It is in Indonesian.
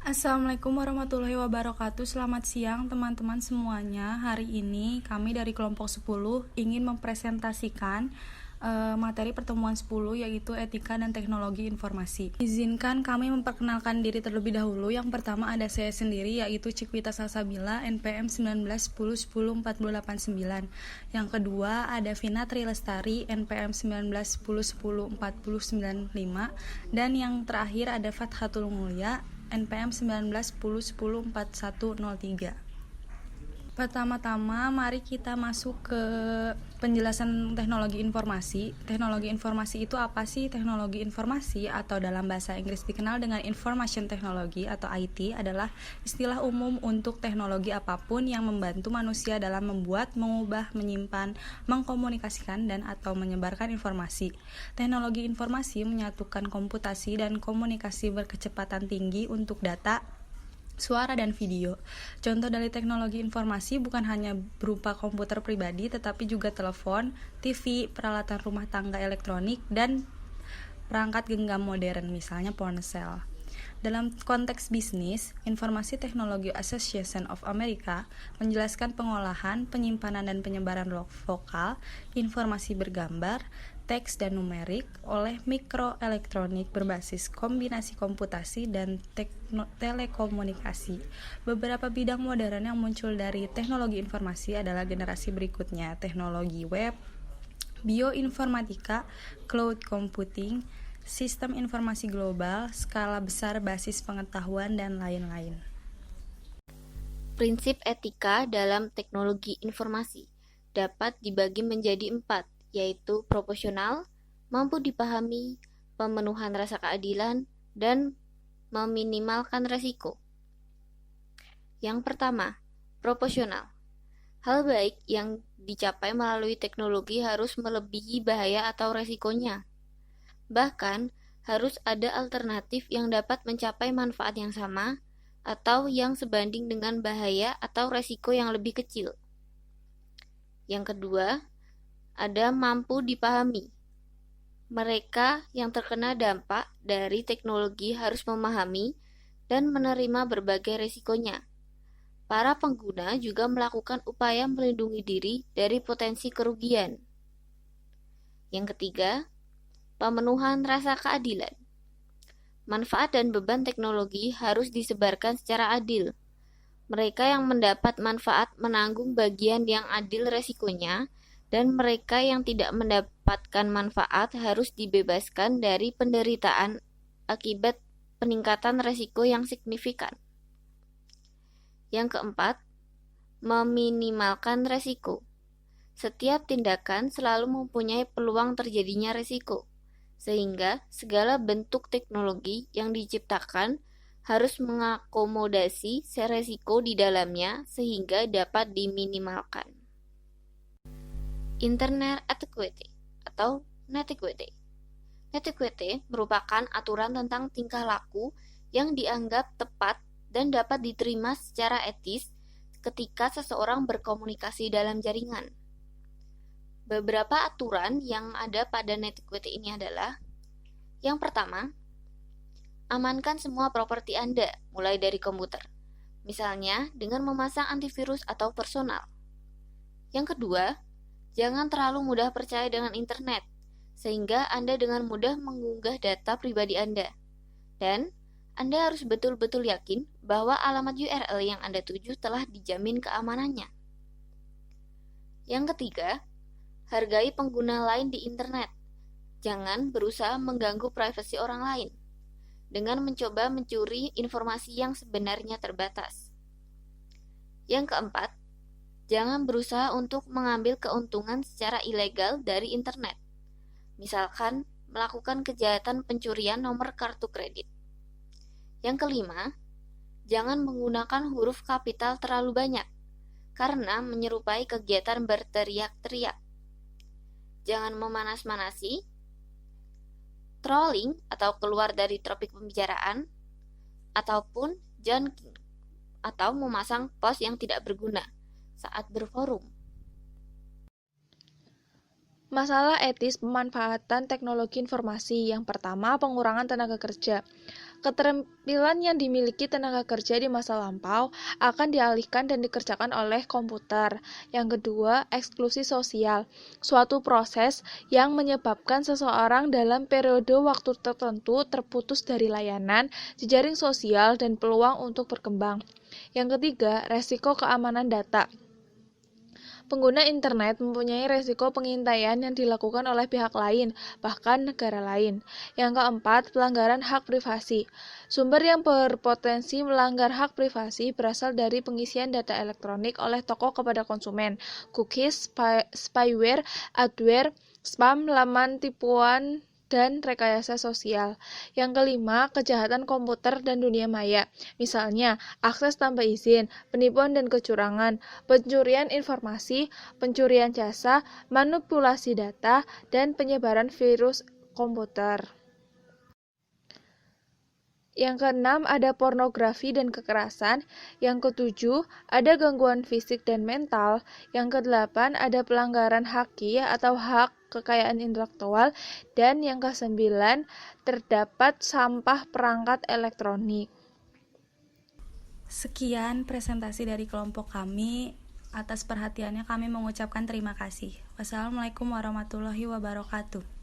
Assalamualaikum warahmatullahi wabarakatuh. Selamat siang teman-teman semuanya. Hari ini kami dari kelompok 10 ingin mempresentasikan materi pertemuan 10 yaitu etika dan teknologi informasi. Izinkan kami memperkenalkan diri terlebih dahulu. Yang pertama ada saya sendiri yaitu Cikwita Salsabila NPM 1910104889. Yang kedua ada Vina Trilestari NPM 1910104095 dan yang terakhir ada Fathatul Mulia NPM 1910104103. Pertama-tama mari kita masuk ke penjelasan teknologi informasi. Teknologi informasi itu apa sih? Teknologi informasi atau dalam bahasa Inggris dikenal dengan Information Technology atau IT adalah istilah umum untuk teknologi apapun yang membantu manusia dalam membuat, mengubah, menyimpan, mengkomunikasikan dan atau menyebarkan informasi. Teknologi informasi menyatukan komputasi dan komunikasi berkecepatan tinggi untuk data, suara dan video. Contoh dari teknologi informasi bukan hanya berupa komputer pribadi tetapi juga telepon, TV, peralatan rumah tangga elektronik dan perangkat genggam modern misalnya ponsel. Dalam konteks bisnis, Informasi Technology Association of America menjelaskan pengolahan, penyimpanan dan penyebaran vokal, informasi bergambar, teks dan numerik oleh mikroelektronik berbasis kombinasi komputasi dan telekomunikasi. Beberapa bidang modern yang muncul dari teknologi informasi adalah generasi berikutnya, teknologi web, bioinformatika, cloud computing, sistem informasi global, skala besar basis pengetahuan, dan lain-lain. Prinsip etika dalam teknologi informasi dapat dibagi menjadi 4, yaitu proporsional, mampu dipahami, pemenuhan rasa keadilan, dan meminimalkan resiko. Yang pertama, proporsional. Hal baik yang dicapai melalui teknologi harus melebihi bahaya atau resikonya. Bahkan, harus ada alternatif yang dapat mencapai manfaat yang sama atau yang sebanding dengan bahaya atau resiko yang lebih kecil. Yang kedua, ada mampu dipahami. Mereka yang terkena dampak dari teknologi harus memahami dan menerima berbagai risikonya. Para pengguna juga melakukan upaya melindungi diri dari potensi kerugian. Yang ketiga, pemenuhan rasa keadilan. Manfaat dan beban teknologi harus disebarkan secara adil. Mereka yang mendapat manfaat menanggung bagian yang adil resikonya, dan mereka yang tidak mendapatkan manfaat harus dibebaskan dari penderitaan akibat peningkatan resiko yang signifikan. Yang keempat, meminimalkan resiko. Setiap tindakan selalu mempunyai peluang terjadinya resiko, sehingga segala bentuk teknologi yang diciptakan harus mengakomodasi resiko di dalamnya sehingga dapat diminimalkan. Internet etiquette atau netiquette. Netiquette merupakan aturan tentang tingkah laku yang dianggap tepat dan dapat diterima secara etis ketika seseorang berkomunikasi dalam jaringan. Beberapa aturan yang ada pada netiquette ini adalah: yang pertama, amankan semua properti Anda, mulai dari komputer, misalnya dengan memasang antivirus atau personal. Yang kedua, jangan terlalu mudah percaya dengan internet, sehingga Anda dengan mudah mengunggah data pribadi Anda. Dan Anda harus betul-betul yakin bahwa alamat URL yang Anda tuju telah dijamin keamanannya. Yang ketiga, hargai pengguna lain di internet. Jangan berusaha mengganggu privasi orang lain dengan mencoba mencuri informasi yang sebenarnya terbatas. Yang keempat, jangan berusaha untuk mengambil keuntungan secara ilegal dari internet. Misalkan, melakukan kejahatan pencurian nomor kartu kredit. Yang kelima, jangan menggunakan huruf kapital terlalu banyak, karena menyerupai kegiatan berteriak-teriak. Jangan memanas-manasi, trolling atau keluar dari topik pembicaraan, ataupun junking atau memasang post yang tidak berguna saat berforum. Masalah etis pemanfaatan teknologi informasi. Yang pertama, pengurangan tenaga kerja. Keterampilan yang dimiliki tenaga kerja di masa lampau akan dialihkan dan dikerjakan oleh komputer. Yang kedua, eksklusi sosial, suatu proses yang menyebabkan seseorang dalam periode waktu tertentu terputus dari layanan, jejaring sosial, dan peluang untuk berkembang. Yang ketiga, resiko keamanan data. Pengguna internet mempunyai resiko pengintaian yang dilakukan oleh pihak lain, bahkan negara lain. Yang keempat, pelanggaran hak privasi. Sumber yang berpotensi melanggar hak privasi berasal dari pengisian data elektronik oleh toko kepada konsumen, cookies, spyware, adware, spam, laman tipuan, dan rekayasa sosial. Yang kelima, kejahatan komputer dan dunia maya. Misalnya, akses tanpa izin, penipuan dan kecurangan, pencurian informasi, pencurian jasa, manipulasi data, dan penyebaran virus komputer. Yang keenam, ada pornografi dan kekerasan. Yang ketujuh, ada gangguan fisik dan mental. Yang kedelapan, ada pelanggaran haki atau hak kekayaan intelektual. Dan yang kesembilan, terdapat sampah perangkat elektronik. Sekian presentasi dari kelompok kami. Atas perhatiannya kami mengucapkan terima kasih. Wassalamualaikum warahmatullahi wabarakatuh.